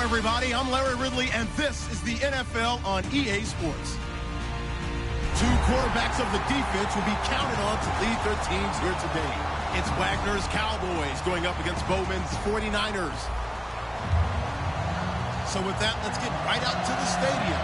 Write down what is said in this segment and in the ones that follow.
everybody. I'm Larry Ridley, and this is the NFL on EA Sports. Two quarterbacks of the defense will be counted on to lead their teams here today. It's Wagner's Cowboys going up against Bowman's 49ers. So with that, let's get right out to the stadium.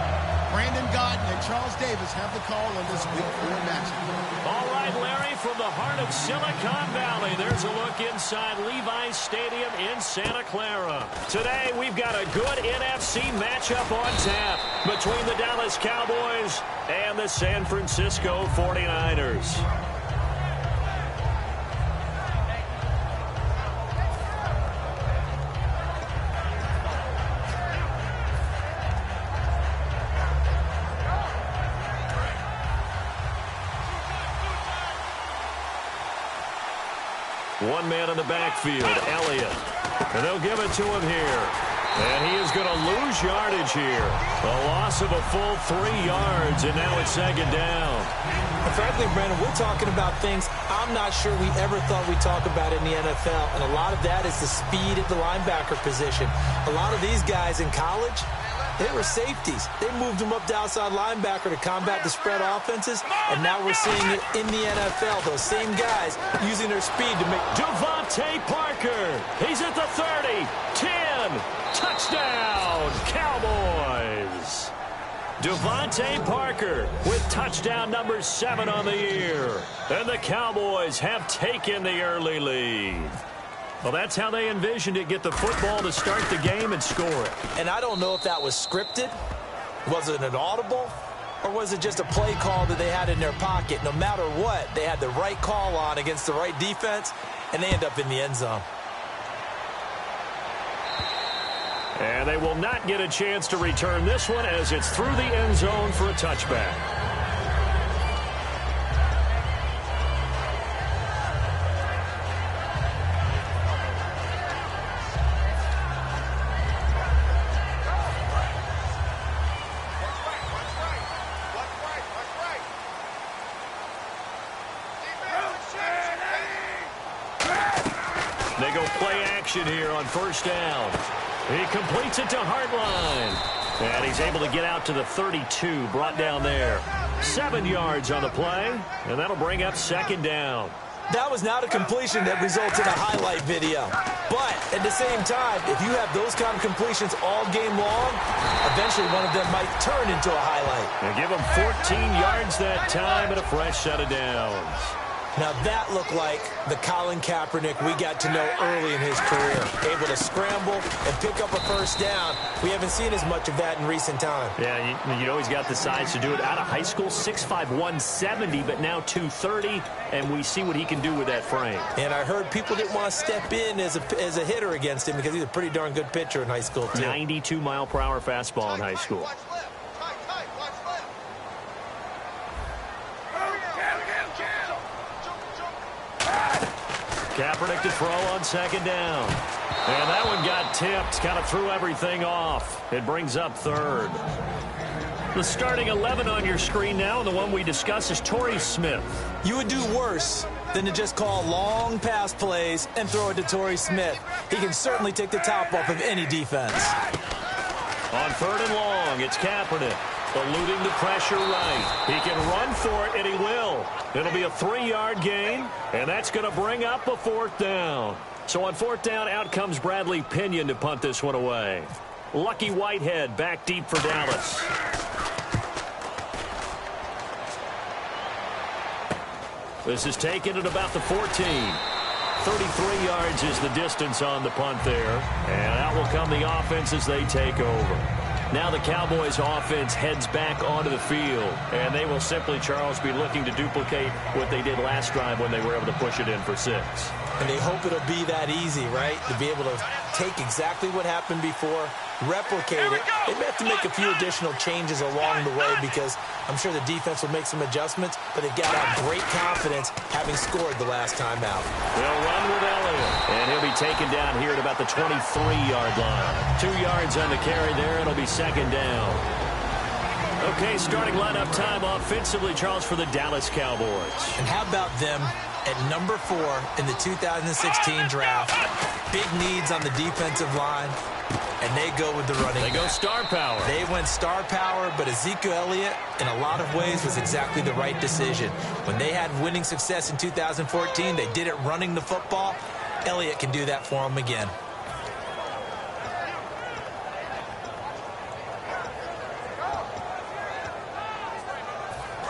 Brandon Godden and Charles Davis have the call on this Week 4 matchup. All right, Larry, from the heart of Silicon Valley, there's a look inside Levi's Stadium in Santa Clara. Today, we've got a good NFC matchup on tap between the Dallas Cowboys and the San Francisco 49ers. One man in the backfield, Elliott. And they'll give it to him here. And he is going to lose yardage here. A loss of a full 3 yards, and now it's second down. And frankly, Brandon, we're talking about things I'm not sure we ever thought we'd talk about in the NFL. And a lot of that is the speed at the linebacker position. A lot of these guys in college, they were safeties. They moved them up to outside linebacker to combat the spread offenses, and now we're seeing it in the NFL. Those same guys using their speed to make... Devontae Parker. He's at the 30, 10, touchdown, Cowboys. Devontae Parker with touchdown number 7 on the year. And the Cowboys have taken the early lead. Well, that's how they envisioned it, get the football to start the game and score it. And I don't know if that was scripted, was it an audible, or was it just a play call that they had in their pocket? No matter what, they had the right call on against the right defense, and they end up in the end zone. And they will not get a chance to return this one as it's through the end zone for a touchback. They go play action here on first down. He completes it to Hartline. And he's able to get out to the 32, brought down there. 7 yards on the play, and that'll bring up second down. That was not a completion that results in a highlight video. But at the same time, if you have those kind of completions all game long, eventually one of them might turn into a highlight. And give him 14 yards that time and a fresh set of downs. Now that looked like the Colin Kaepernick we got to know early in his career. Able to scramble and pick up a first down. We haven't seen as much of that in recent time. Yeah, you know he's got the size to do it. Out of high school, 6'5", 170, but now 230, and we see what he can do with that frame. And I heard people didn't want to step in as a hitter against him because he's a pretty darn good pitcher in high school, too. 92-mile-per-hour fastball in high school. Kaepernick to throw on second down. And that one got tipped. Kind of threw everything off. It brings up third. The starting 11 on your screen now, and the one we discuss is Torrey Smith. You would do worse than to just call long pass plays and throw it to Torrey Smith. He can certainly take the top off of any defense. On third and long, it's Kaepernick. Eluding the pressure right. He can run for it, and he will. It'll be a 3-yard gain, and that's going to bring up a fourth down. So on fourth down, out comes Bradley Pinion to punt this one away. Lucky Whitehead back deep for Dallas. This is taken at about the 14. 33 yards is the distance on the punt there. And out will come the offense as they take over. Now the Cowboys offense heads back onto the field, and they will simply, Charles, be looking to duplicate what they did last drive when they were able to push it in for 6. And they hope it'll be that easy, right? To be able to take exactly what happened before, replicate it. They may have to make a few additional changes along the way because I'm sure the defense will make some adjustments, but they've got to have great confidence having scored the last time out. They'll run with Elliott, and he'll be taken down here at about the 23-yard line. 2 yards on the carry there. It'll be second down. Okay, starting lineup time offensively, Charles, for the Dallas Cowboys. And how about them at number 4 in the 2016 draft. Big needs on the defensive line, and they go with the running back. They go star power. They went star power, but Ezekiel Elliott, in a lot of ways, was exactly the right decision. When they had winning success in 2014, they did it running the football. Elliott can do that for them again.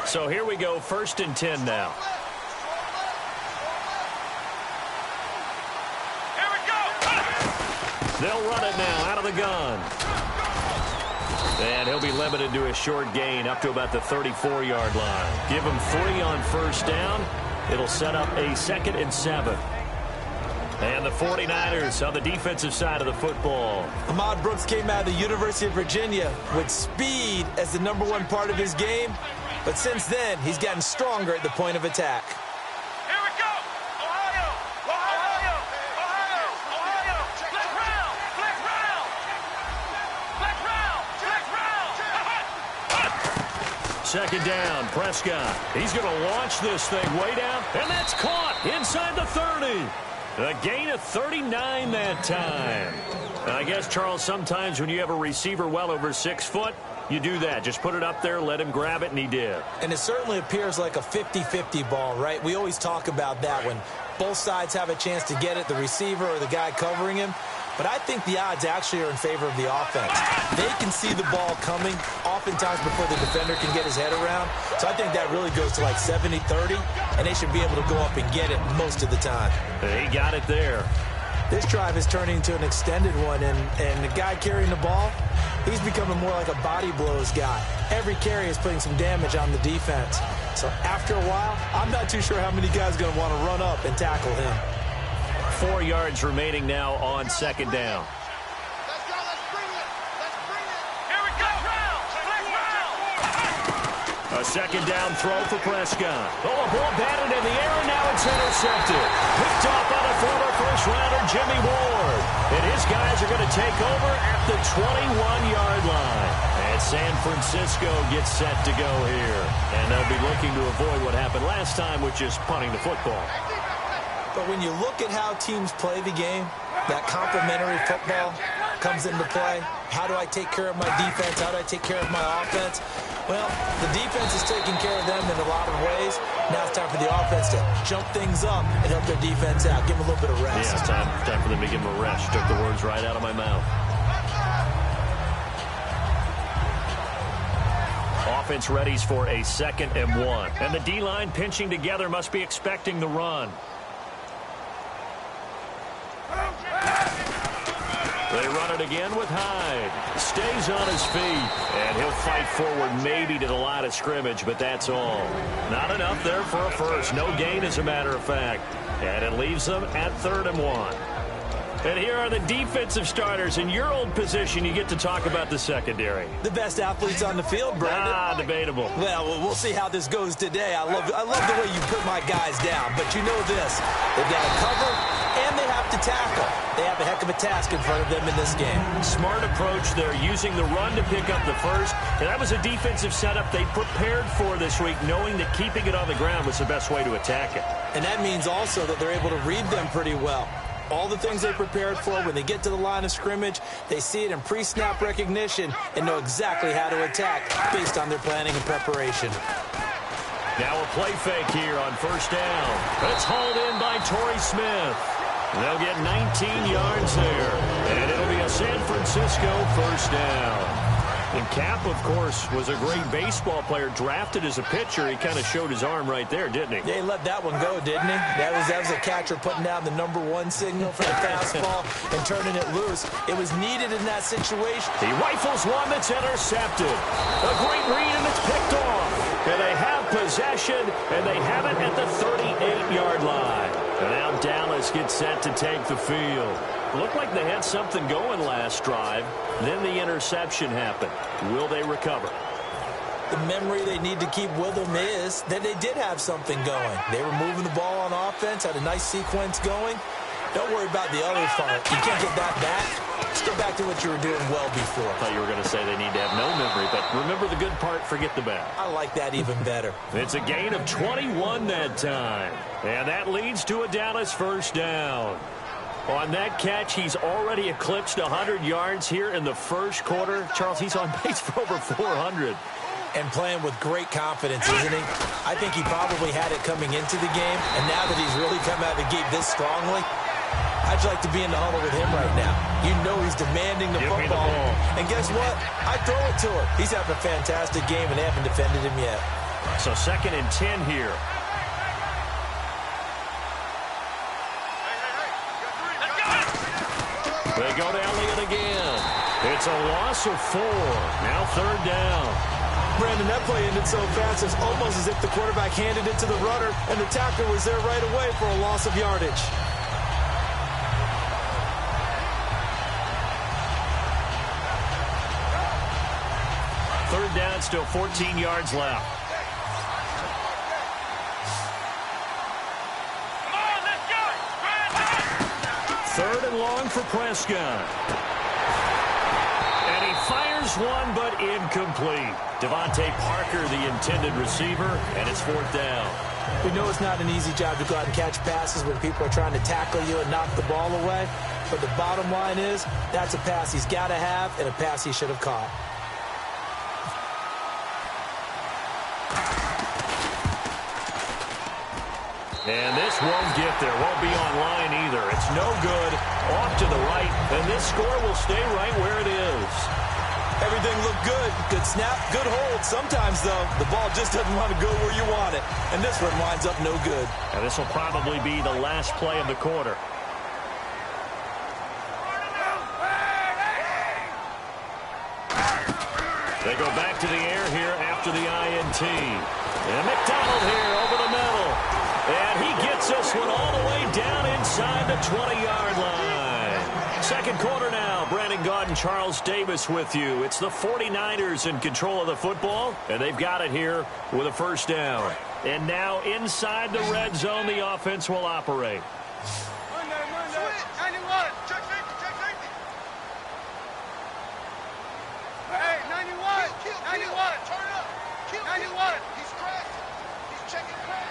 So here we go, 1st and 10 now. Here we go. They'll run it now out of the gun. And he'll be limited to a short gain up to about the 34-yard line. Give him 3 on 1st down. It'll set up a 2nd and 7. And the 49ers on the defensive side of the football. Ahmad Brooks came out of the University of Virginia with speed as the number 1 part of his game. But since then, he's gotten stronger at the point of attack. Here we go. Ohio. Ohio. Ohio. Ohio. Flex round. Flex round. Flex round. Flex round. 2nd down, Prescott. He's going to launch this thing way down, and that's caught inside the 30. A gain of 39 that time. And I guess, Charles, sometimes when you have a receiver well over 6 foot, you do that. Just put it up there, let him grab it, and he did. And it certainly appears like a 50-50 ball, right? We always talk about that when both sides have a chance to get it, the receiver or the guy covering him. But I think the odds actually are in favor of the offense. They can see the ball coming oftentimes before the defender can get his head around. So I think that really goes to like 70-30, and they should be able to go up and get it most of the time. He got it there. This drive is turning into an extended one, and the guy carrying the ball, he's becoming more like a body blows guy. Every carry is putting some damage on the defense. So after a while, I'm not too sure how many guys are going to want to run up and tackle him. 4 yards remaining now on 2nd down. Let's go. Let's bring it. Let's bring it. Here we go. Flex round. A 2nd down throw for Prescott. Oh, a ball batted in the air, and now it's intercepted. Picked off by the former first-rounder Jimmy Ward. And his guys are going to take over at the 21-yard line. And San Francisco gets set to go here. And they'll be looking to avoid what happened last time, which is punting the football. But when you look at how teams play the game, that complementary football comes into play. How do I take care of my defense? How do I take care of my offense? Well, the defense is taking care of them in a lot of ways. Now it's time for the offense to jump things up and help their defense out. Give them a little bit of rest. Yeah, time for them to give them a rest. Took the words right out of my mouth. Offense readies for a 2nd and 1. And the D-line pinching together must be expecting the run. They run it again with Hyde. Stays on his feet. And he'll fight forward maybe to the line of scrimmage, but that's all. Not enough there for a first. No gain, as a matter of fact. And it leaves them at 3rd and 1. And here are the defensive starters. In your old position, you get to talk about the secondary. The best athletes on the field, Brandon. Debatable. Well, we'll see how this goes today. I love the way you put my guys down. But you know this. They've got to cover, and they have to tackle. They have a heck of a task in front of them in this game. Smart approach there, using the run to pick up the first. And that was a defensive setup they prepared for this week, knowing that keeping it on the ground was the best way to attack it. And that means also that they're able to read them pretty well. All the things they prepared for, when they get to the line of scrimmage, they see it in pre-snap recognition and know exactly how to attack based on their planning and preparation. Now a play fake here on 1st down. It's hauled in by Torrey Smith. They'll get 19 yards there, and it'll be a San Francisco 1st down. And Cap, of course, was a great baseball player, drafted as a pitcher. He kind of showed his arm right there, didn't he? Yeah, he let that one go, didn't he? That was a catcher putting down the #1 signal for the fastball and turning it loose. It was needed in that situation. He rifles one that's intercepted. A great read, and it's picked off. And they have possession, and they have it at the 38-yard line. And now Dallas gets set to take the field. Looked like they had something going last drive. Then the interception happened. Will they recover? The memory they need to keep with them is that they did have something going. They were moving the ball on offense, had a nice sequence going. Don't worry about the other part. You can't get that back. Just go back exactly what you were doing well before. I thought you were going to say they need to have no memory, but remember the good part, forget the bad. I like that even better. It's a gain of 21 that time. And that leads to a Dallas first down. On that catch, he's already eclipsed 100 yards here in the first quarter. Charles, he's on pace for over 400. And playing with great confidence, isn't he? I think he probably had it coming into the game, and now that he's really come out of the gate this strongly, I'd like to be in the huddle with him right now. You know he's demanding the Give me the football. ball. And guess what? I throw it to him. He's having a fantastic game, and they haven't defended him yet. So 2nd and 10 here. They go to Elliott again. It's a loss of 4. Now 3rd down. Brandon, that play ended so fast, it's almost as if the quarterback handed it to the runner, and the tackler was there right away for a loss of yardage. Third down, still 14 yards left. Come on, let's go. 3rd and long for Prescott. And he fires one, but incomplete. Devontae Parker, the intended receiver, and it's 4th down. We know it's not an easy job to go out and catch passes when people are trying to tackle you and knock the ball away. But the bottom line is, that's a pass he's got to have and a pass he should have caught. And this won't get there. Won't be online either. It's no good. Off to the right. And this score will stay right where it is. Everything looked good. Good snap, good hold. Sometimes, though, the ball just doesn't want to go where you want it. And this one winds up no good. And this will probably be the last play of the quarter. They go back to the air here after the INT. And McDonald here over the middle. And he gets this one all the way down inside the 20-yard line. Second quarter now. Brandon Gaudin, Charles Davis with you. It's the 49ers in control of the football, and they've got it here with a first down. And now inside the red zone, the offense will operate. Monday. 91. Check safety. Hey, 91. 91. Turn up. 91. He's cracked. He's checking crack.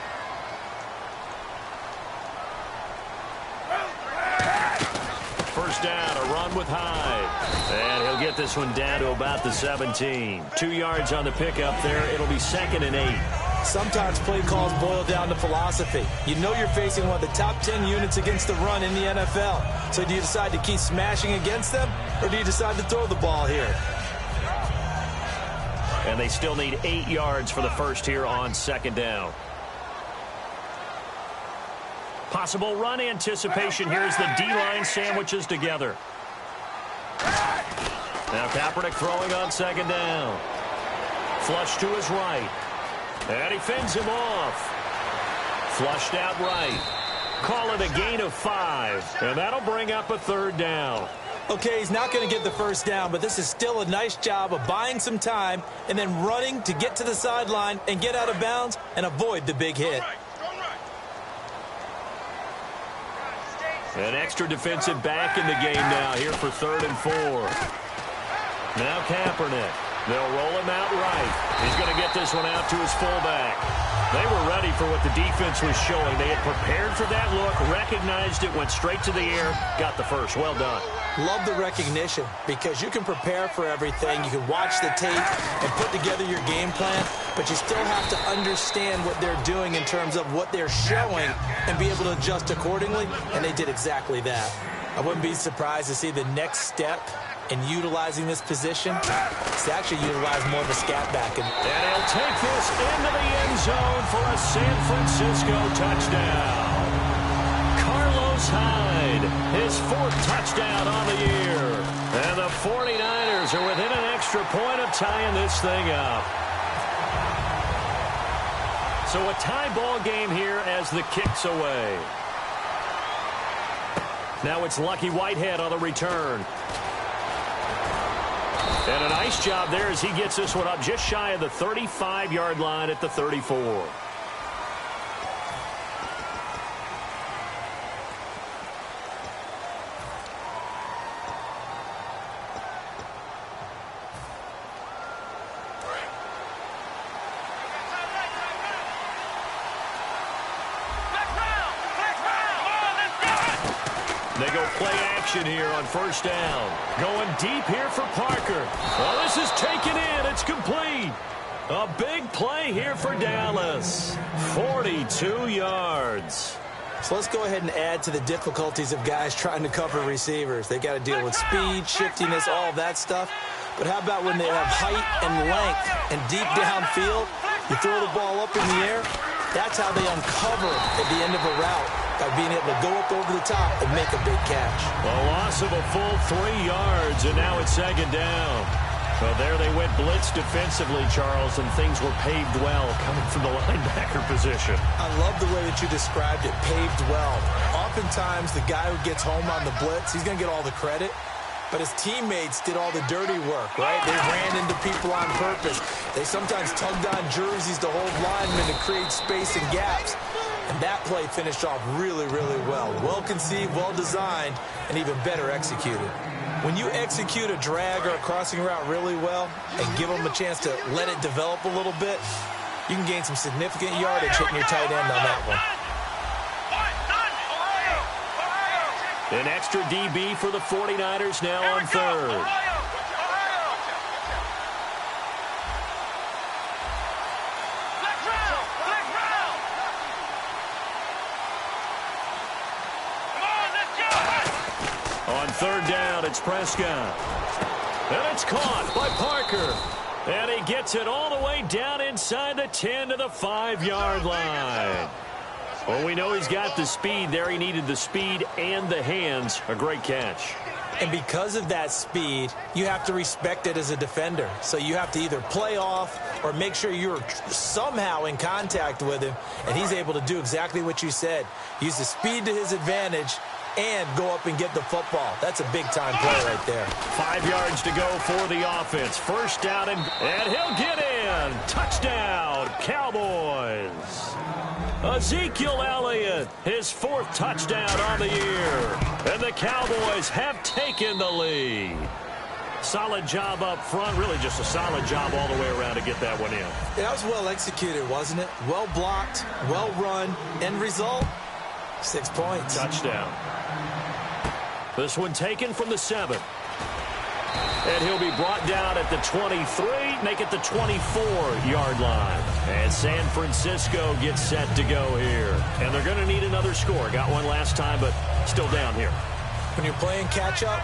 First down, a run with Hyde. And he'll get this one down to about the 17. 2 yards on the pickup there. It'll be 2nd and 8. Sometimes play calls boil down to philosophy. You know you're facing one of the top 10 units against the run in the NFL. So do you decide to keep smashing against them, or do you decide to throw the ball here? And they still need 8 yards for the first here on 2nd down. Possible run anticipation here as the D-line sandwiches together. Now Kaepernick throwing on 2nd down. Flush to his right. And he fends him off. Flushed out right. Call it a gain of 5. And that'll bring up a 3rd down. Okay, he's not going to get the first down, but this is still a nice job of buying some time and then running to get to the sideline and get out of bounds and avoid the big hit. An extra defensive back in the game now here for 3rd and 4. Now Kaepernick. They'll roll him out right. He's going to get this one out to his fullback. They were ready for what the defense was showing. They had prepared for that look, recognized it, went straight to the air, got the first. Well done. Love the recognition because you can prepare for everything. You can watch the tape and put together your game plan, but you still have to understand what they're doing in terms of what they're showing and be able to adjust accordingly, and they did exactly that. I wouldn't be surprised to see the next step in utilizing this position is to actually utilize more of a scat back. And he'll take this into the end zone for a San Francisco touchdown. Carlos Hyde, his 4th touchdown on the year. And the 49ers are within an extra point of tying this thing up. So a tie ball game here as the kick's away. Now it's Lucky Whitehead on the return. And a nice job there as he gets this one up just shy of the 35-yard line at the 34. formation here on first down. Going deep here for Parker. Oh, this is taken in. It's complete. A big play here for Dallas. 42 yards. So let's go ahead and add to the difficulties of guys trying to cover receivers. They got to deal with speed, shiftiness, all of that stuff. But how about when they have height and length and deep downfield? You throw the ball up in the air. That's how they uncover at the end of a route, by being able to go up over the top and make a big catch. A loss of a full 3 yards, and now it's second down. So there they went blitz defensively, Charles, and things were paved well coming from the linebacker position. I love the way that you described it, paved well. Oftentimes, the guy who gets home on the blitz, he's going to get all the credit. But his teammates did all the dirty work, right? They ran into people on purpose. They sometimes tugged on jerseys to hold linemen to create space and gaps. And that play finished off really, really well. Well conceived, well designed, and even better executed. When you execute a drag or a crossing route really well and give them a chance to let it develop a little bit, you can gain some significant yardage hitting your tight end on that one. An extra DB for the 49ers now on third. On third down, it's Prescott. And it's caught by Parker. And he gets it all the way down inside the 10 to the 5-yard line. Well, we know he's got the speed there. He needed the speed and the hands. A great catch. And because of that speed, you have to respect it as a defender. So you have to either play off or make sure you're somehow in contact with him. And he's able to do exactly what you said. Use the speed to his advantage and go up and get the football. That's a big-time play right there. 5 yards to go for the offense. First down, and he'll get in. Touchdown, Cowboys. Ezekiel Elliott, his 4th touchdown on the year. And the Cowboys have taken the lead. Solid job up front. Really just a solid job all the way around to get that one in. Yeah, that was well executed, wasn't it? Well blocked, well run. End result, 6 points. Touchdown. This one taken from the 7. And he'll be brought down at the 23, make it the 24-yard line. And San Francisco gets set to go here. And they're going to need another score. Got one last time, but still down here. When you're playing catch-up,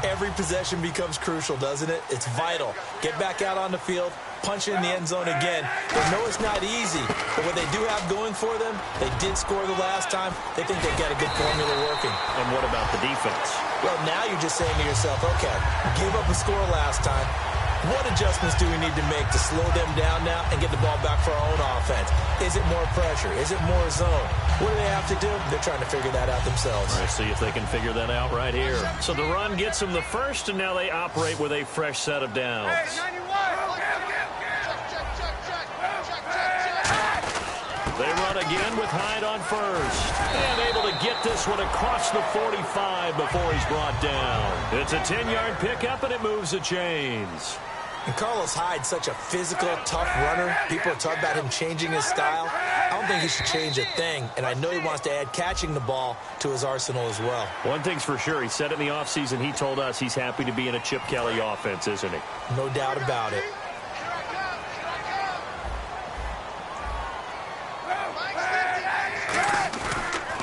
every possession becomes crucial, doesn't it? It's vital. Get back out on the field, punch it in the end zone again. They know it's not easy, but what they do have going for them, they did score the last time. They think they've got a good formula working. And what about the defense? Well, now you're just saying to yourself, okay, gave up a score last time. What adjustments do we need to make to slow them down now and get the ball back for our own offense? Is it more pressure? Is it more zone? What do they have to do? They're trying to figure that out themselves. Let's see if they can figure that out right here. So the run gets them the first, and now they operate with a fresh set of downs. They run again with Hyde on first. And able to get this one across the 45 before he's brought down. It's a 10-yard pickup, and it moves the chains. And Carlos Hyde's such a physical, tough runner. People are talking about him changing his style. I don't think he should change a thing. And I know he wants to add catching the ball to his arsenal as well. One thing's for sure. He said in the offseason, he told us he's happy to be in a Chip Kelly offense, isn't he? No doubt about it.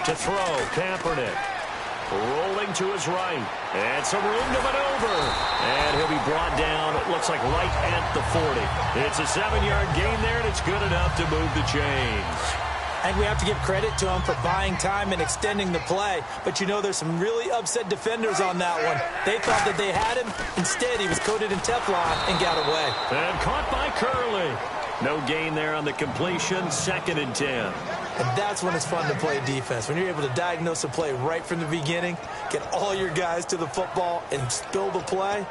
To throw, Kaepernick. Rolling to his right. And some room to maneuver. And he'll be brought down, it looks like right at the 40. It's a 7-yard gain there, and it's good enough to move the chains. And we have to give credit to him for buying time and extending the play. But you know, there's some really upset defenders on that one. They thought that they had him. Instead, he was coated in Teflon and got away. And caught by Curley. No gain there on the completion. 2nd and 10. And that's when it's fun to play defense. When you're able to diagnose a play right from the beginning, get all your guys to the football and spill the play,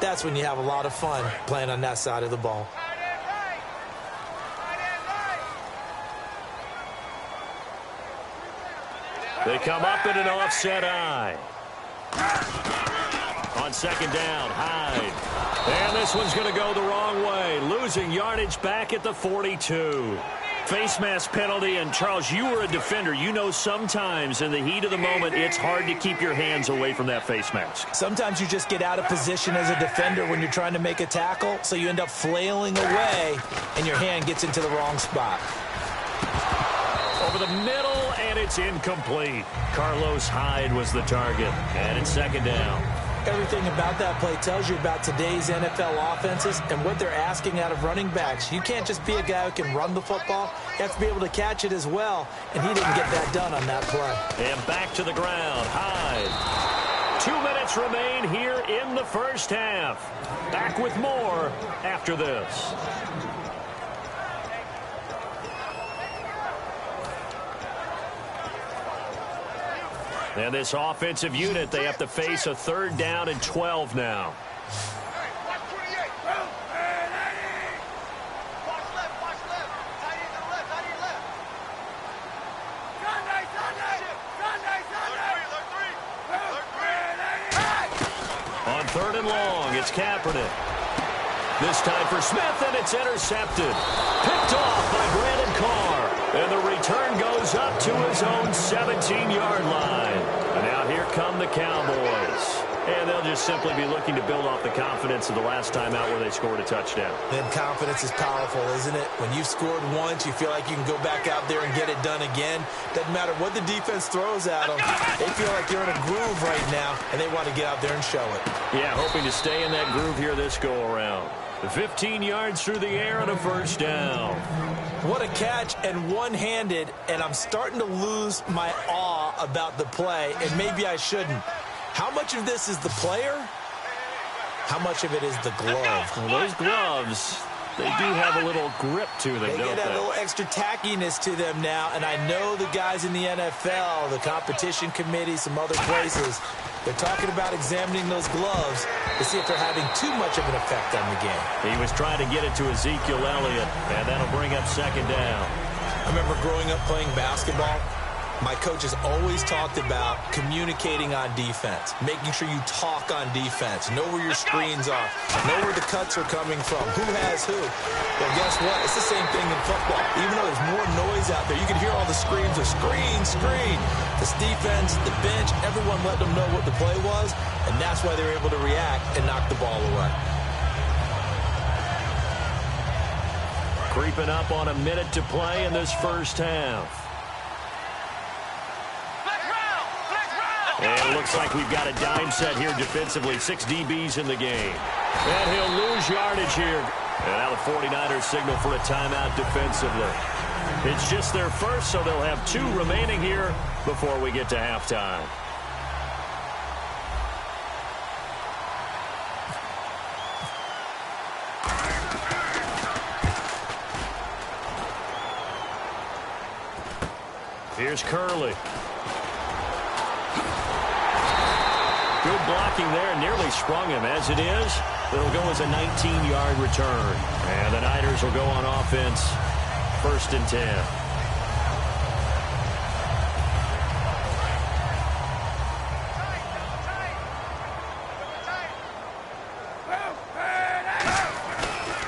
that's when you have a lot of fun playing on that side of the ball. They come up in an offset eye. On 2nd down, Hyde. And this one's going to go the wrong way. Losing yardage back at the 42. Face mask penalty, and Charles, you were a defender. You know sometimes in the heat of the moment, it's hard to keep your hands away from that face mask. Sometimes you just get out of position as a defender when you're trying to make a tackle, so you end up flailing away, and your hand gets into the wrong spot. Over the middle, and it's incomplete. Carlos Hyde was the target, and it's second down. Everything about that play tells you about today's NFL offenses and what they're asking out of running backs. You can't just be a guy who can run the football. You have to be able to catch it as well, and he didn't get that done on that play. And back to the ground, Hyde. 2 minutes remain here in the first half. Back with more after this. And this offensive unit, they have to face a 3rd down and 12 now. On 3rd and long, it's Kaepernick. This time for Smith, and it's intercepted. Picked off by Brandon Carr. And the return goes up to his own 17-yard line. And now here come the Cowboys. And they'll just simply be looking to build off the confidence of the last time out where they scored a touchdown. And confidence is powerful, isn't it? When you've scored once, you feel like you can go back out there and get it done again. Doesn't matter what the defense throws at them. They feel like they're in a groove right now, and they want to get out there and show it. Yeah, hoping to stay in that groove here this go-around. 15 yards through the air and a 1st down. What a catch, and one-handed, and I'm starting to lose my awe about the play, and maybe I shouldn't. How much of this is the player? How much of it is the glove? Well, those gloves, they do have a little grip to them, They don't get they? a little extra tackiness to them now, and I know the guys in the NFL, the competition committee, some other places, they're talking about examining those gloves to see if they're having too much of an effect on the game. He was trying to get it to Ezekiel Elliott, and that'll bring up 2nd down. I remember growing up playing basketball. My coaches always talked about communicating on defense, making sure you talk on defense, know where your screens are, know where the cuts are coming from, who has who. Well, guess what? It's the same thing in football. Even though there's more noise out there, you can hear all the screams of screen, screen. This defense, the bench, everyone let them know what the play was, and that's why they were able to react and knock the ball away. Creeping up on a minute to play in this first half. And it looks like we've got a dime set here defensively. 6 DBs in the game. And he'll lose yardage here. And now the 49ers signal for a timeout defensively. It's just their first, so they'll have 2 remaining here before we get to halftime. Here's Curley. Good blocking there, nearly sprung him. As it is, it'll go as a 19-yard return. And the Niners will go on offense, 1st and 10.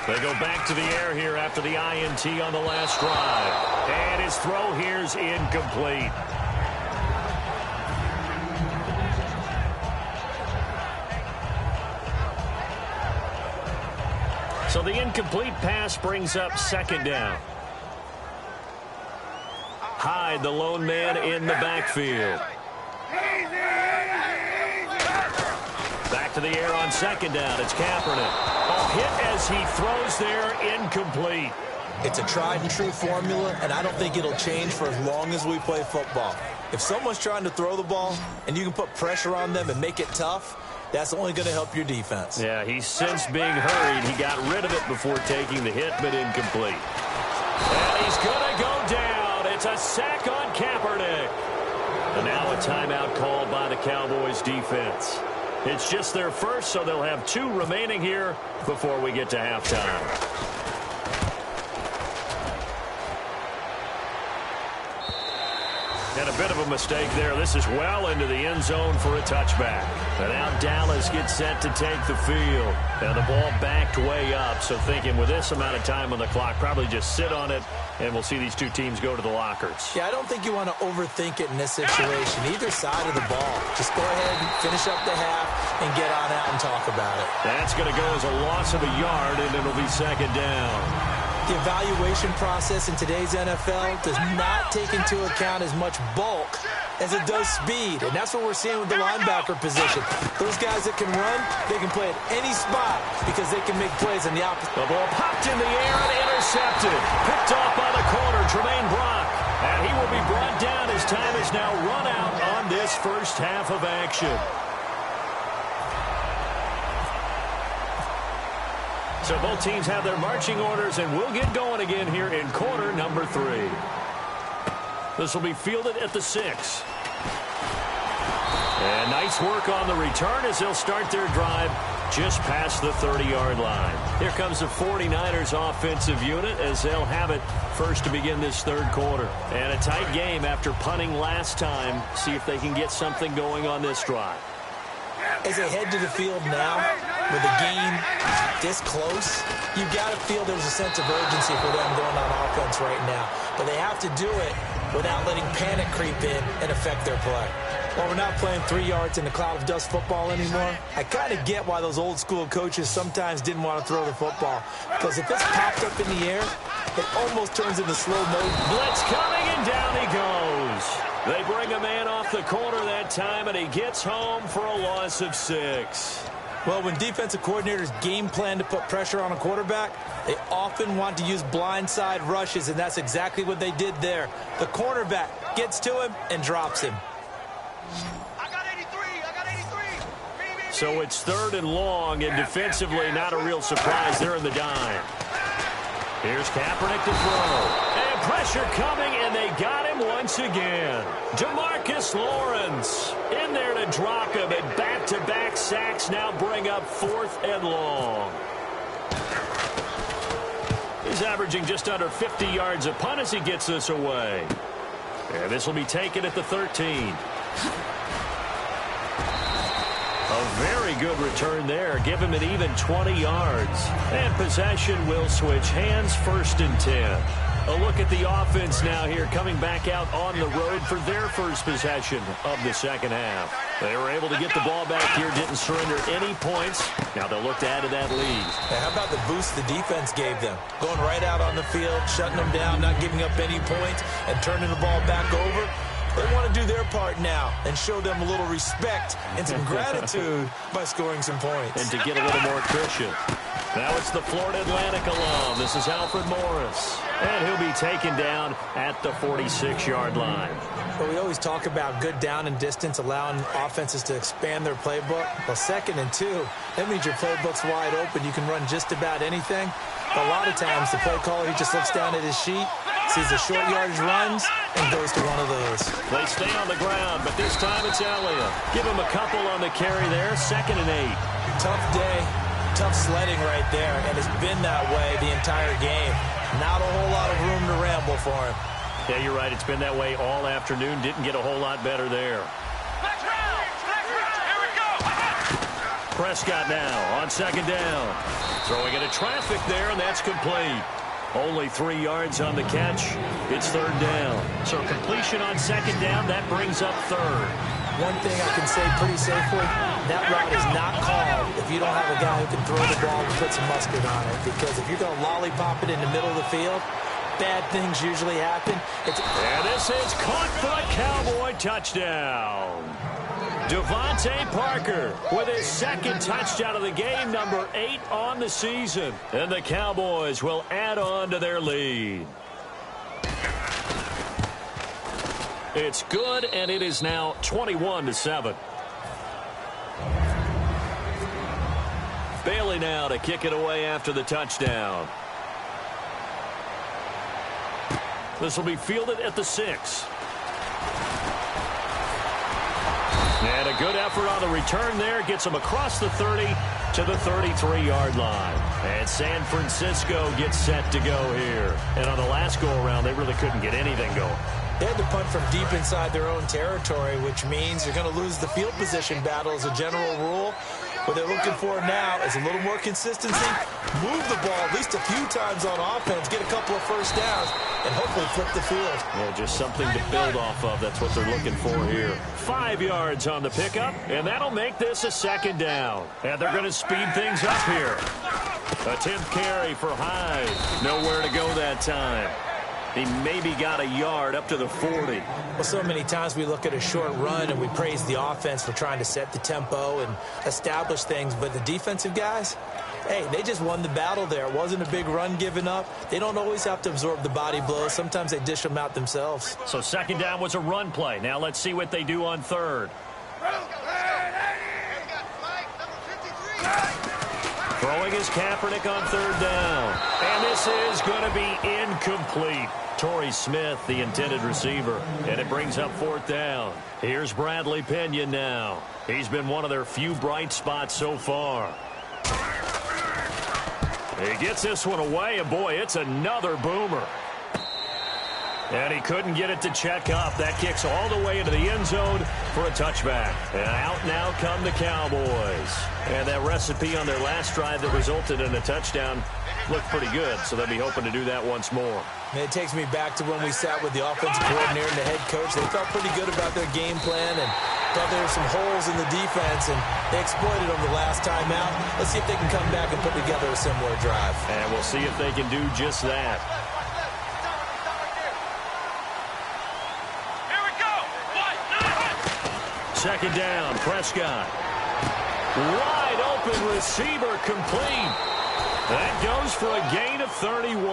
They go back to the air here after the INT on the last drive. And his throw here's incomplete. So the incomplete pass brings up 2nd down. Hyde, the lone man in the backfield. Back to the air on 2nd down. It's Kaepernick. A hit as he throws there, incomplete. It's a tried and true formula, and I don't think it'll change for as long as we play football. If someone's trying to throw the ball and you can put pressure on them and make it tough, that's only going to help your defense. Yeah, he's since being hurried. He got rid of it before taking the hit, but incomplete. And he's going to go down. It's a sack on Kaepernick. And now a timeout called by the Cowboys defense. It's just their first, so they'll have 2 remaining here before we get to halftime. And a bit of a mistake there. This is well into the end zone for a touchback. And now Dallas gets set to take the field. And the ball backed way up. So thinking with this amount of time on the clock, probably just sit on it, and we'll see these two teams go to the lockers. Yeah, I don't think you want to overthink it in this situation. Either side of the ball. Just go ahead and finish up the half and get on out and talk about it. That's going to go as a loss of a yard, and it'll be second down. The evaluation process in today's NFL does not take into account as much bulk as it does speed. And that's what we're seeing with the linebacker position. Those guys that can run, they can play at any spot because they can make plays on the opposite. The ball popped in the air and intercepted. Picked off by the corner, Tremaine Brock. And he will be brought down as time is now run out on this first half of action. So both teams have their marching orders, and we'll get going again here in quarter number 3. This will be fielded at the 6. And nice work on the return as they'll start their drive just past the 30-yard line. Here comes the 49ers offensive unit as they'll have it first to begin this third quarter. And a tight game after punting last time. See if they can get something going on this drive. As they head to the field now, with the game this close, you've got to feel there's a sense of urgency for them going on offense right now. But they have to do it without letting panic creep in and affect their play. While we're not playing 3 yards in the cloud of dust football anymore, I kind of get why those old-school coaches sometimes didn't want to throw the football. Because if it's popped up in the air, it almost turns into slow motion. Blitz coming, and down he goes. They bring a man off the corner that time, and he gets home for a loss of 6. Well, when defensive coordinators game plan to put pressure on a quarterback, they often want to use blindside rushes, and that's exactly what they did there. The cornerback gets to him and drops him. I got 83. So it's 3rd and long, and defensively not a real surprise. They're in the dime. Here's Kaepernick to throw. And pressure coming, and they got him once again. DeMarcus Lawrence in there to drop him, and back-to-back sacks now bring up 4th and long. He's averaging just under 50 yards a punt as he gets this away. And this will be taken at the 13. A very good return there. Give him an even 20 yards. And possession will switch hands, 1st and 10. A look at the offense now here, coming back out on the road for their first possession of the second half. They were able to get the ball back here, didn't surrender any points. Now they'll look to add to that lead. Now, how about the boost the defense gave them? Going right out on the field, shutting them down, not giving up any points, and turning the ball back over. They want to do their part now and show them a little respect and some gratitude by scoring some points. And to get a little more cushion. Now it's the Florida Atlantic alum. This is Alfred Morris. And he'll be taken down at the 46-yard line. Well, we always talk about good down and distance, allowing offenses to expand their playbook. Well, 2nd and 2, that means your playbook's wide open. You can run just about anything. But a lot of times, the play caller, he just looks down at his sheet, sees the short yardage runs, and goes to one of those. They stay on the ground, but this time it's Elliott. Give him a couple on the carry there, 2nd and 8. Tough day, tough sledding right there, and it's been that way the entire game. Not a whole lot of room to ramble for him. Yeah, you're right. It's been that way all afternoon. Didn't get a whole lot better there. Next round. Here we go. Prescott now on 2nd down. Throwing into traffic there, and that's complete. Only 3 yards on the catch. It's 3rd down. So completion on 2nd down, that brings up 3rd. One thing I can say pretty safely, that route is not called if you don't have a guy who can throw the ball and put some mustard on it. Because if you're going to lollipop it in the middle of the field, bad things usually happen. And this is caught for a Cowboy touchdown. Devontae Parker with his 2nd touchdown of the game, number 8 on the season. And the Cowboys will add on to their lead. It's good, and it is now 21-7. Bailey now to kick it away after the touchdown. This will be fielded at the 6. And a good effort on the return there. Gets him across the 30 to the 33-yard line. And San Francisco gets set to go here. And on the last go-around, they really couldn't get anything going. They had to punt from deep inside their own territory, which means you're going to lose the field position battle as a general rule. What they're looking for now is a little more consistency, move the ball at least a few times on offense, get a couple of first downs, and hopefully flip the field. Yeah, just something to build off of. That's what they're looking for here. 5 yards on the pickup, and that'll make this a second down. And they're going to speed things up here. A 10th carry for Hyde. Nowhere to go that time. He maybe got a yard up to the 40. Well, so many times we look at a short run and we praise the offense for trying to set the tempo and establish things. But the defensive guys, hey, they just won the battle there. It wasn't a big run given up. They don't always have to absorb the body blows. Sometimes they dish them out themselves. So second down was a run play. Now let's see what they do on third. Throwing is Kaepernick on third down. And this is going to be incomplete. Torrey Smith, the intended receiver. And it brings up fourth down. Here's Bradley Pinion now. He's been one of their few bright spots so far. He gets this one away, and boy, it's another boomer. And he couldn't get it to check up. That kicks all the way into the end zone for a touchback. And out now come the Cowboys. And that recipe on their last drive that resulted in a touchdown looked pretty good, so they'll be hoping to do that once more. And it takes me back to when we sat with the offensive coordinator and the head coach. They felt pretty good about their game plan and thought there were some holes in the defense, and they exploited them the last time out. Let's see if they can come back and put together a similar drive. And we'll see if they can do just that. Second down, Prescott. Wide open receiver complete. That goes for a gain of 31.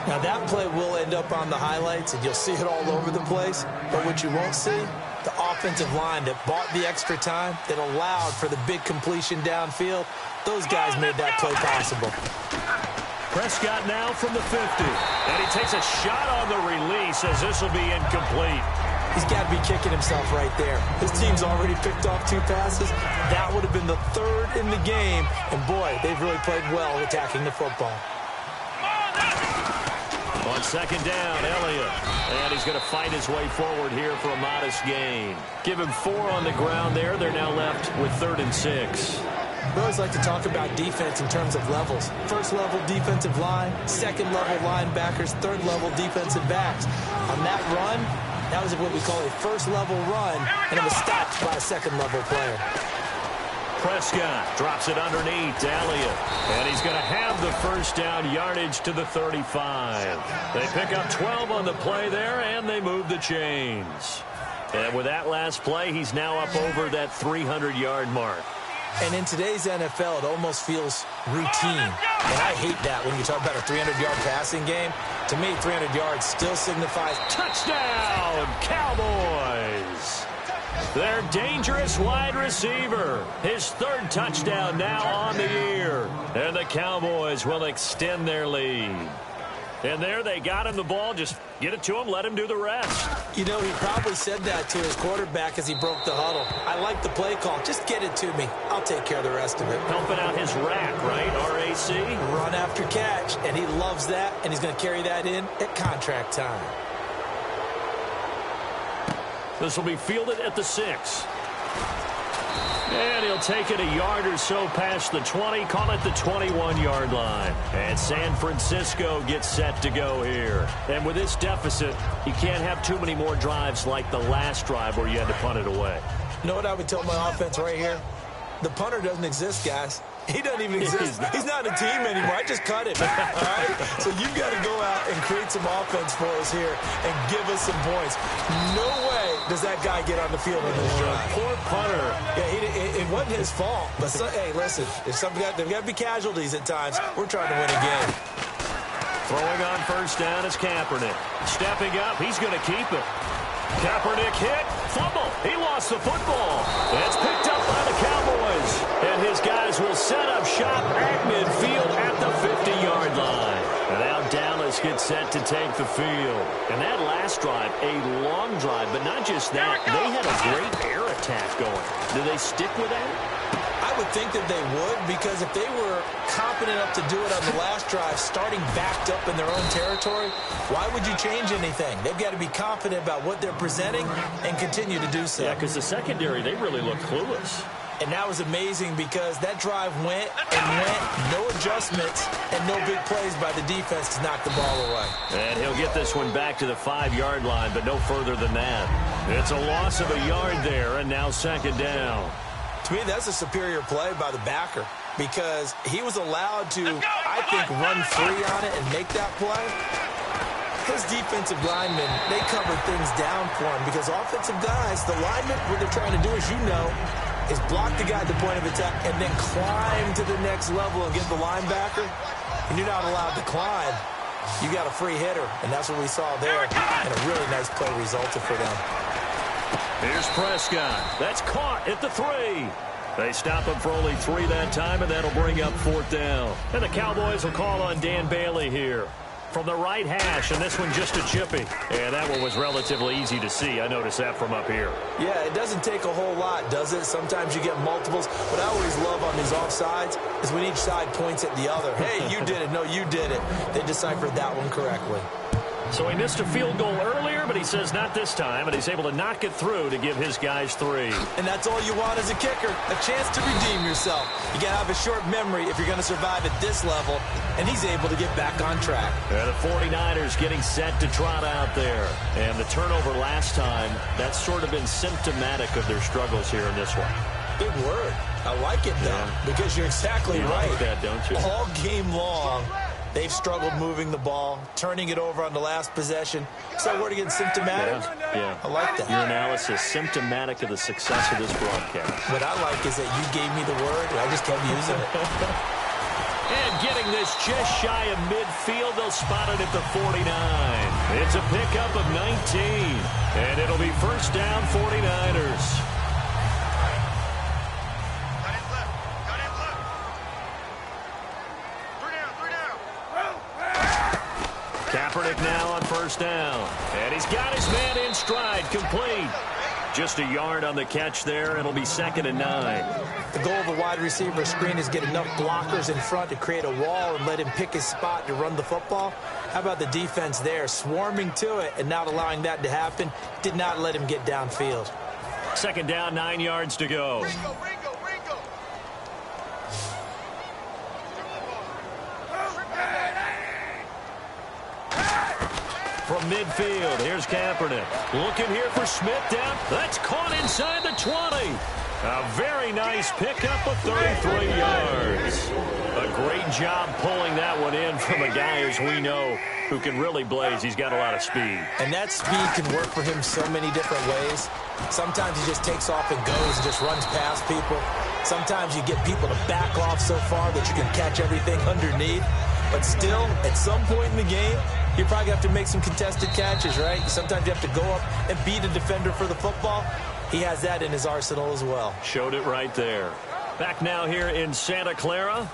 Now that play will end up on the highlights, and you'll see it all over the place. But what you won't see, the offensive line that bought the extra time, that allowed for the big completion downfield, those guys made that play possible. Prescott now from the 50. And he takes a shot on the release as this will be incomplete. He's got to be kicking himself right there. His team's already picked off 2 passes. That would have been the 3rd in the game. And, boy, they've really played well attacking the football. On second down, Elliott. And he's going to fight his way forward here for a modest gain. Give him 4 on the ground there. They're now left with 3rd and 6. We always like to talk about defense in terms of levels. First level defensive line, second level linebackers, third level defensive backs. On that run, that was what we call a first-level run, and it was stopped by a second-level player. Prescott drops it underneath to Elliott, and he's going to have the first down yardage to the 35. They pick up 12 on the play there, and they move the chains. And with that last play, he's now up over that 300-yard mark. And in today's NFL, it almost feels routine. And I hate that when you talk about a 300-yard passing game. To me, 300 yards still signifies touchdown, Cowboys. Their dangerous wide receiver. His 3rd touchdown now on the year. And the Cowboys will extend their lead. And there they got him the ball. Just get it to him, let him do the rest. You know, he probably said that to his quarterback as he broke the huddle. I like the play call. Just get it to me. I'll take care of the rest of it. Helping out his rack, right? RAC? Run after catch. And he loves that, and he's going to carry that in at contract time. This will be fielded at the 6. And he'll take it a yard or so past the 20, call it the 21-yard line. And San Francisco gets set to go here. And with this deficit, you can't have too many more drives like the last drive where you had to punt it away. You know what I would tell my offense right here? The punter doesn't exist, guys. He doesn't even exist. He's not a team anymore. I just cut him. All right? So you've got to go out and create some offense for us here and give us some points. No way does that guy get on the field in this drive. Poor punter. Yeah, it wasn't his fault. But, hey, listen, if there's got to be casualties at times. We're trying to win a game. Throwing on first down is Kaepernick. Stepping up, he's going to keep it. Kaepernick hit, fumble. He lost the football. It's picked up by the Cowboys. And his guys will set up shop at midfield at the 50-yard line. And now Dallas gets set to take the field. And that last drive, a long drive, but not just that. They had a great air attack going. Do they stick with that? I would think that they would, because if they were confident enough to do it on the last drive, starting backed up in their own territory, why would you change anything? They've got to be confident about what they're presenting and continue to do so. Yeah, because the secondary, they really look clueless. And that was amazing because that drive went and went, no adjustments and no big plays by the defense to knock the ball away. And he'll get this one back to the 5-yard line, but no further than that. It's a loss of a yard there, and now second down. To me, that's a superior play by the backer because he was allowed to, I think, run free on it and make that play. His defensive linemen, they covered things down for him because offensive guys, the linemen, what they're trying to do, as you know, is block the guy at the point of attack and then climb to the next level and get the linebacker. And you're not allowed to climb. You got a free hitter, and that's what we saw there. And a really nice play resulted for them. Here's Prescott. That's caught at the 3. They stop him for only 3 that time, and that'll bring up 4th down. And the Cowboys will call on Dan Bailey here from the right hash, and this one just a chippy. And that one was relatively easy to see. I noticed that from up here. Yeah, it doesn't take a whole lot, does it? Sometimes you get multiples. What I always love on these offsides is when each side points at the other. Hey, you did it. No, you did it. They deciphered that one correctly. So he missed a field goal earlier, but he says not this time, and he's able to knock it through to give his guys 3. And that's all you want as a kicker, a chance to redeem yourself. You got to have a short memory if you're going to survive at this level, and he's able to get back on track. And the 49ers getting set to trot out there. And the turnover last time, that's sort of been symptomatic of their struggles here in this one. Big word. I like it, though, because you're exactly right. You like that, don't you? All game long, they've struggled moving the ball, turning it over on the last possession. So word again, symptomatic? Yeah. I like that. Your analysis, symptomatic of the success of this broadcast. What I like is that you gave me the word, and I just kept using it. And getting this just shy of midfield, they'll spot it at the 49. It's a pickup of 19, and it'll be first down 49ers. Kaepernick now on first down. And he's got his man in stride, complete. Just a yard on the catch there. It'll be 2nd and 9. The goal of a wide receiver screen is get enough blockers in front to create a wall and let him pick his spot to run the football. How about the defense there, swarming to it and not allowing that to happen? Did not let him get downfield. 2nd down, 9 yards to go. Ringo. From midfield, here's Kaepernick. Looking here for Smith down. That's caught inside the 20. A very nice pickup of 33 yards. A great job pulling that one in from a guy, as we know, who can really blaze. He's got a lot of speed. And that speed can work for him so many different ways. Sometimes he just takes off and goes and just runs past people. Sometimes you get people to back off so far that you can catch everything underneath. But still, at some point in the game, you probably have to make some contested catches, right? Sometimes you have to go up and beat a defender for the football. He has that in his arsenal as well. Showed it right there. Back now here in Santa Clara.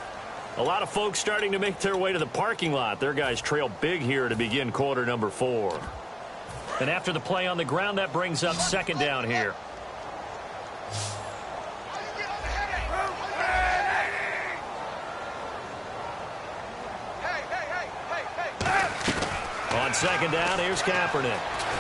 A lot of folks starting to make their way to the parking lot. Their guys trail big here to begin quarter number 4. And after the play on the ground, that brings up 2nd down here. On 2nd down, here's Kaepernick.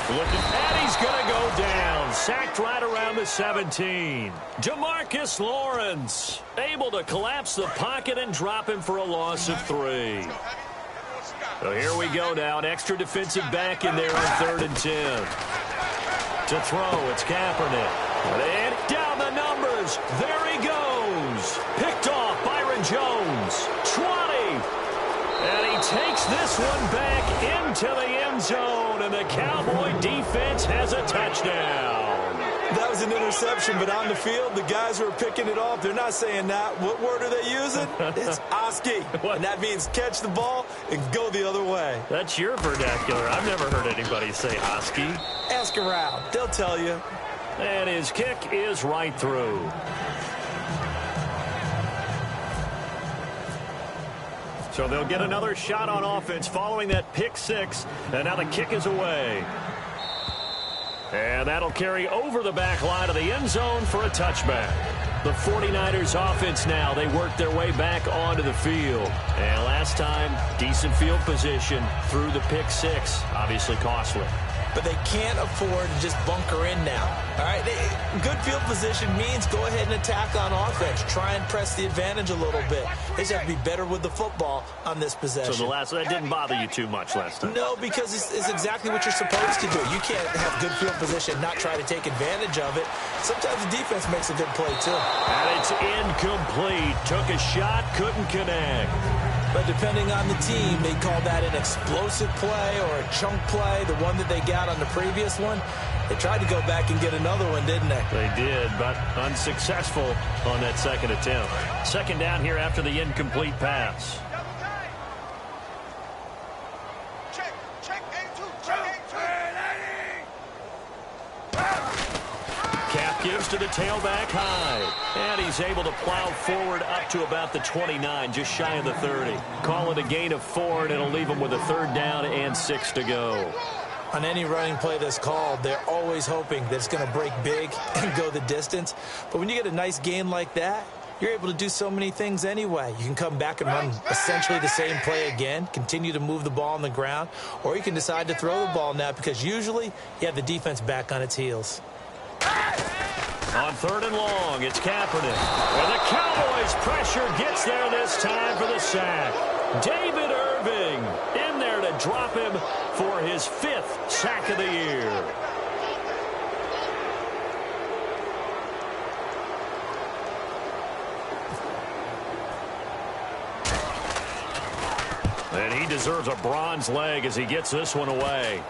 Looking, and he's going to go down. Sacked right around the 17. DeMarcus Lawrence able to collapse the pocket and drop him for a loss of 3. So here we go now. An extra defensive back in there on 3rd and 10. To throw, it's Kaepernick. And down the numbers. There he goes. Picked off Byron Jones. 20. And he takes this one back into the end zone, and the Cowboy defense has a touchdown. That was an interception, but on the field, the guys who are picking it off, they're not saying that. What word are they using? It's Oski, and that means catch the ball and go the other way. That's your vernacular. I've never heard anybody say Oski. Ask around. They'll tell you. And his kick is right through. So they'll get another shot on offense following that pick 6. And now the kick is away. And that'll carry over the back line of the end zone for a touchback. The 49ers offense now. They work their way back onto the field. And last time, decent field position through the pick six. Obviously costly. But they can't afford to just bunker in now. All right, good field position means go ahead and attack on offense. Try and press the advantage a little bit. They just have to be better with the football on this possession. So that didn't bother you too much last time? No, because it's exactly what you're supposed to do. You can't have good field position and not try to take advantage of it. Sometimes the defense makes a good play, too. And it's incomplete. Took a shot, couldn't connect. But depending on the team, they call that an explosive play or a chunk play, the one that they got on the previous one. They tried to go back and get another one, didn't they? They did, but unsuccessful on that second attempt. Second down here after the incomplete pass. Check A2. Check A2. Cap gives to the tailback high. And he's able to plow forward up to about the 29, just shy of the 30. Call it a gain of 4, and it'll leave them with a third down and 6 to go. On any running play that's called, they're always hoping that it's going to break big and go the distance. But when you get a nice gain like that, you're able to do so many things anyway. You can come back and run essentially the same play again, continue to move the ball on the ground, or you can decide to throw the ball now because usually you have the defense back on its heels. On third and long, it's Kaepernick. Well, the Cowboys pressure gets there this time for the sack. David Irving in there to drop him for his 5th sack of the year. And he deserves a bronze leg as he gets this one away.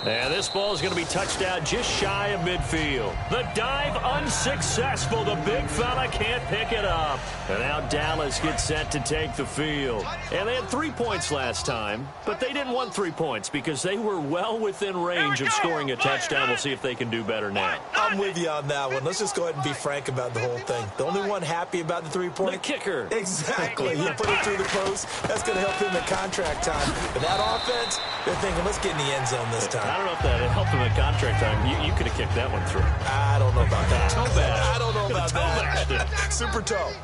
And this ball is going to be touched down just shy of midfield. The dive unsuccessful. The big fella can't pick it up. And now Dallas gets set to take the field. And they had 3 points last time, but they didn't want 3 points because they were well within range of scoring a touchdown. We'll see if they can do better now. I'm with you on that one. Let's just go ahead and be frank about the whole thing. The only one happy about the 3-point? The kicker. Exactly. He put it through the post. That's going to help him in contract time. But that offense, they're thinking, let's get in the end zone this time. I don't know if that helped him at contract time. You could have kicked that one through. I don't know about that. Toe bash. I don't know about that. Super toe.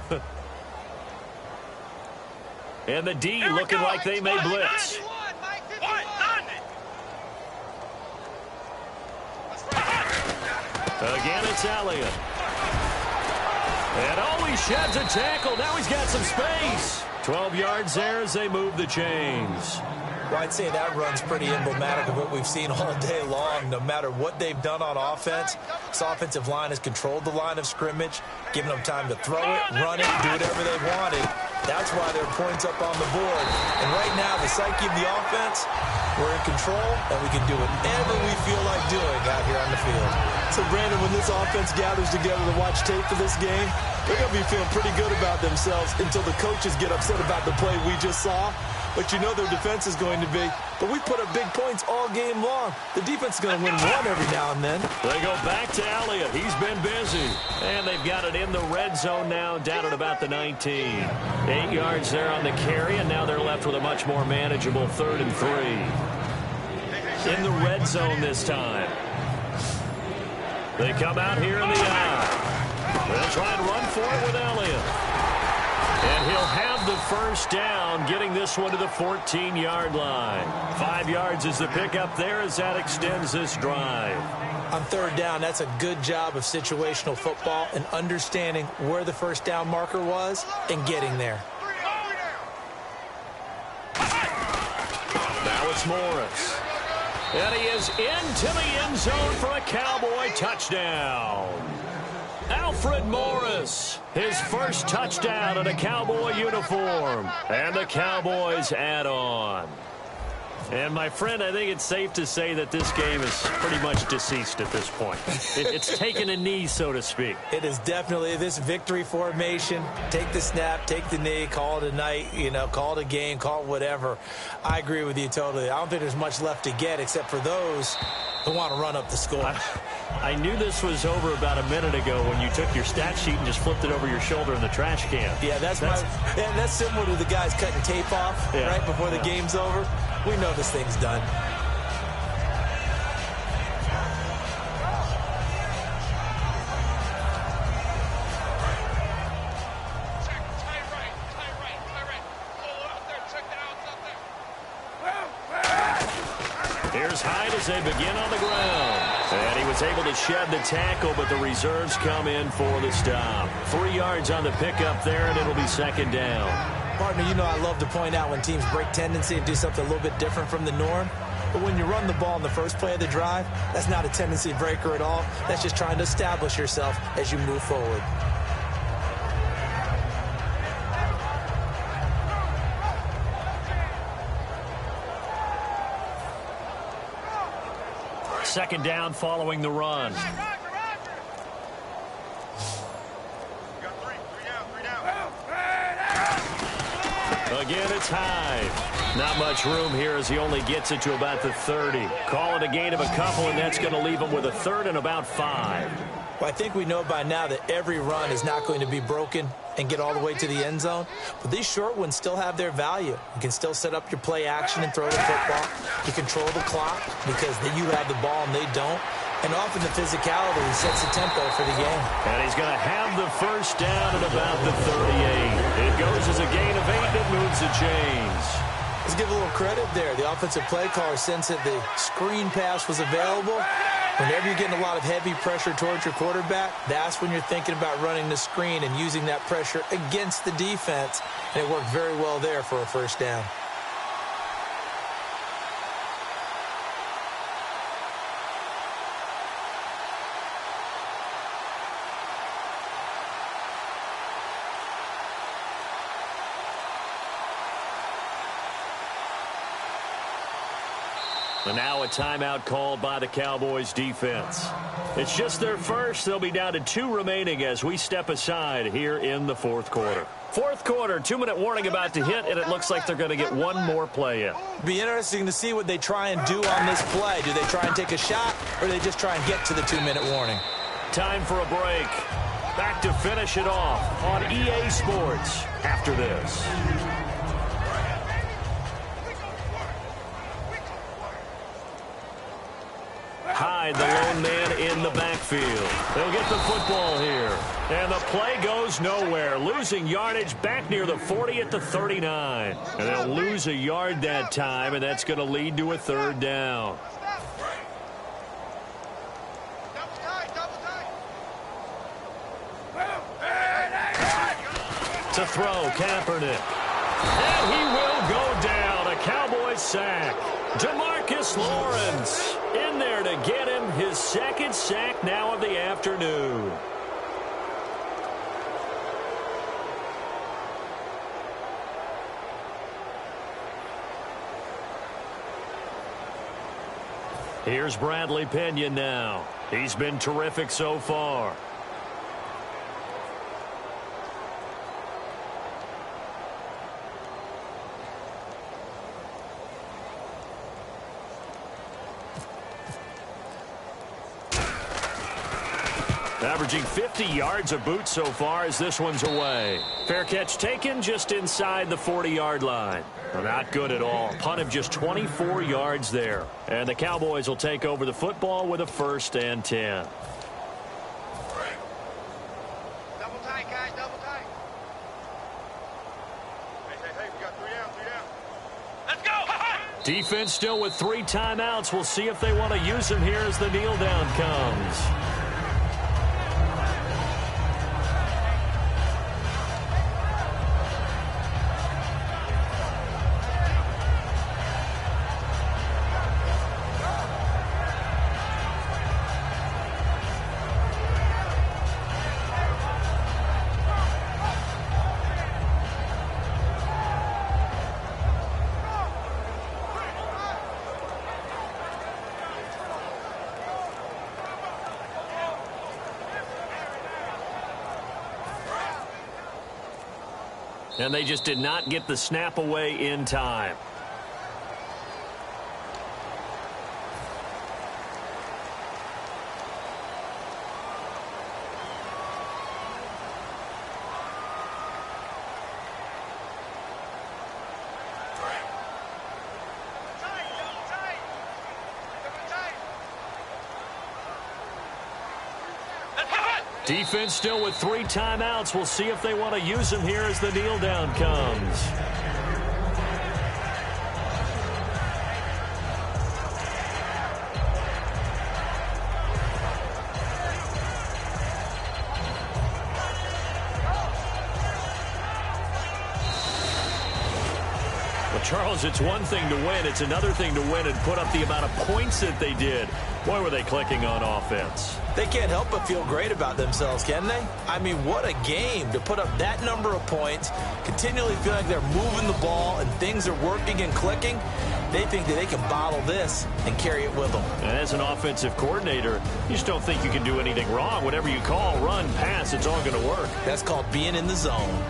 And the D looking like they may blitz. Again, it's Elliott. And oh, he sheds a tackle. Now he's got some space. 12 yards there as they move the chains. Well, I'd say that run's pretty emblematic of what we've seen all day long. No matter what they've done on offense, this offensive line has controlled the line of scrimmage, giving them time to throw it, run it, do whatever they wanted. That's why there are points up on the board. And right now, the psyche of the offense, we're in control, and we can do whatever we feel like doing out here on the field. So, Brandon, when this offense gathers together to watch tape for this game, they're going to be feeling pretty good about themselves until the coaches get upset about the play we just saw. But you know their defense is going to be. But we put up big points all game long. The defense is going to win one every now and then. They go back to Elliott. He's been busy. And they've got it in the red zone now, down at about the 19. 8 yards there on the carry, and now they're left with a much more manageable 3rd and 3. In the red zone this time. They come out here in the eye. They'll try and run for it with Elliott. And he'll have the first down, getting this one to the 14-yard line. 5 yards is the pickup there as that extends this drive. On 3rd down, that's a good job of situational football and understanding where the first down marker was and getting there. Now it's Morris. And he is into the end zone for a Cowboy touchdown. Alfred Morris, his first touchdown in a Cowboy uniform. And the Cowboys add on. And, my friend, I think it's safe to say that this game is pretty much deceased at this point. It's taken a knee, so to speak. It is definitely this victory formation. Take the snap, take the knee, call it a night, call it a game, call it whatever. I agree with you totally. I don't think there's much left to get except for those who want to run up the score. I knew this was over about a minute ago when you took your stat sheet and just flipped it over your shoulder in the trash can. Yeah, that's similar to the guys cutting tape off right before the game's over. We know this thing's done. his height as they begin on the ground. And he was able to shed the tackle, but the reserves come in for the stop. 3 yards on the pickup there, and it'll be second down. Partner, you know I love to point out when teams break tendency and do something a little bit different from the norm. But when you run the ball in the first play of the drive, that's not a tendency breaker at all. That's just trying to establish yourself as you move forward. Second down following the run. Again, it's Hyde. Not much room here as he only gets it to about the 30. Call it a gain of a couple, and that's going to leave him with a third and about 5. Well, I think we know by now that every run is not going to be broken and get all the way to the end zone. But these short ones still have their value. You can still set up your play action and throw the football. You control the clock because then you have the ball and they don't. And often the physicality sets the tempo for the game. And he's going to have the first down at about the 38. It goes as a gain of 8 and moves the chains. Let's give a little credit there. The offensive play caller sensed that the screen pass was available. Whenever you're getting a lot of heavy pressure towards your quarterback, that's when you're thinking about running the screen and using that pressure against the defense. And it worked very well there for a first down. And now a timeout called by the Cowboys defense. It's just their first. They'll be down to 2 remaining as we step aside here in the fourth quarter. Fourth quarter, 2-minute warning about to hit, and it looks like they're going to get one more play in. Be interesting to see what they try and do on this play. Do they try and take a shot, or do they just try and get to the 2-minute warning? Time for a break. Back to finish it off on EA Sports after this. Hyde, the lone man in the backfield. They'll get the football here. And the play goes nowhere. Losing yardage back near the 40 at the 39. And they'll lose a yard that time, and that's going to lead to a third down. To throw, Kaepernick. And he will go down. A Cowboys sack. DeMarcus Lawrence in there to get him his second sack now of the afternoon. Here's Bradley Pinion now. He's been terrific so far. Averaging 50 yards a boot so far as this one's away. Fair catch taken just inside the 40-yard line. Well, not good at all. Punt of just 24 yards there. And the Cowboys will take over the football with a 1st and 10. Double tight, guys, double tight. Hey, we got 3 down, 3 down. Let's go! Defense still with 3 timeouts. We'll see if they want to use them here as the kneel down comes. And they just did not get the snap away in time. Defense still with 3 timeouts. We'll see if they want to use them here as the kneel down comes. Well, Charles, it's one thing to win. It's another thing to win and put up the amount of points that they did. Boy, were they clicking on offense. They can't help but feel great about themselves, can they? I mean, what a game to put up that number of points, continually feel like they're moving the ball and things are working and clicking. They think that they can bottle this and carry it with them. And as an offensive coordinator, you just don't think you can do anything wrong. Whatever you call, run, pass, it's all going to work. That's called being in the zone.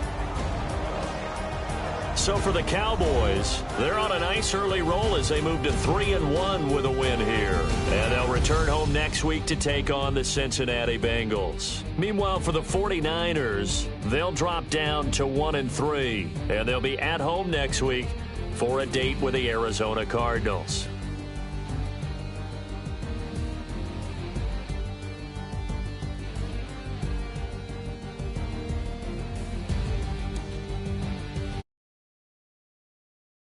So for the Cowboys, they're on a nice early roll as they move to 3-1 with a win here. And they'll return home next week to take on the Cincinnati Bengals. Meanwhile, for the 49ers, they'll drop down to 1-3. And they'll be at home next week for a date with the Arizona Cardinals.